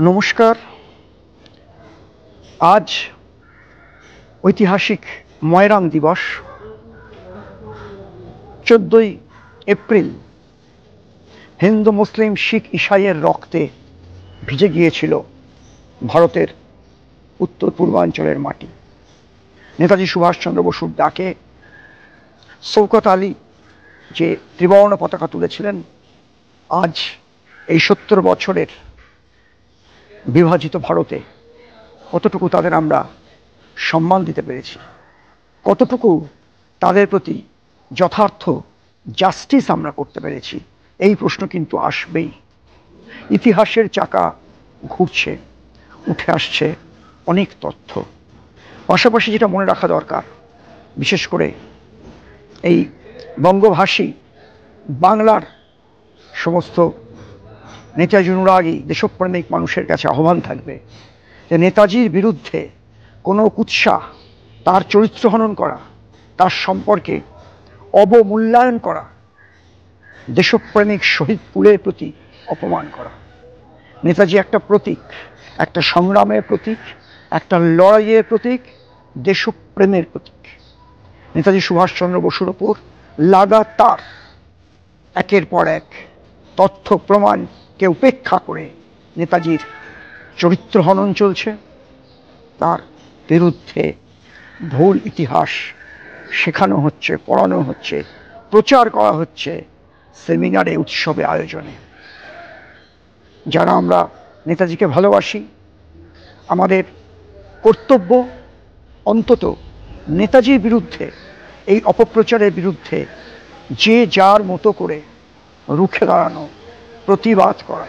নমস্কার। আজ ঐতিহাসিক ময়রান দিবস। 14ই এপ্রিল হিন্দু মুসলিম শিখ ইসাইয়ের রক্তে ভিজে গিয়েছিল ভারতের উত্তর পূর্বাঞ্চলের মাটি। নেতাজি সুভাষচন্দ্র বসুর ডাকে শওকত আলী যে ত্রিবর্ণ পতাকা তুলেছিলেন, আজ এই 70 বছরের বিভাজিত ভারতে কতটুকু তাদের আমরা সম্মান দিতে পেরেছি, কতটুকু তাদের প্রতি যথার্থ জাস্টিস আমরা করতে পেরেছি, এই প্রশ্ন কিন্তু আসবেই। ইতিহাসের চাকা ঘুরছে, উঠে আসছে অনেক তথ্য। পাশাপাশি যেটা মনে রাখা দরকার, বিশেষ করে এই বঙ্গভাষী বাংলার সমস্ত নেতাজি অনুরাগী দেশপ্রেমিক মানুষের কাছে আহ্বান থাকবে যে নেতাজির বিরুদ্ধে কোনো কুৎসা, তার চরিত্র হনন করা, তার সম্পর্কে অবমূল্যায়ন করা, দেশপ্রেমিক শহীদ পুলের প্রতি অপমান করা। নেতাজি একটা প্রতীক, একটা সংগ্রামের প্রতীক, একটা লড়াইয়ের প্রতীক, দেশপ্রেমের প্রতীক। নেতাজি সুভাষচন্দ্র বসুর ওপর লাগাতার একের পর এক তথ্য প্রমাণকে উপেক্ষা করে নেতাজির চরিত্র হনন চলছে, তার বিরুদ্ধে ভুল ইতিহাস শেখানো হচ্ছে, পড়ানো হচ্ছে, প্রচার করা হচ্ছে সেমিনারে, উৎসবে, আয়োজনে। যারা আমরা নেতাজিকে ভালোবাসি, আমাদের কর্তব্য অন্তত নেতাজির বিরুদ্ধে, এই অপপ্রচারের বিরুদ্ধে যে যার মতো করে রুখে দাঁড়ানো, প্রতিবাদ করা।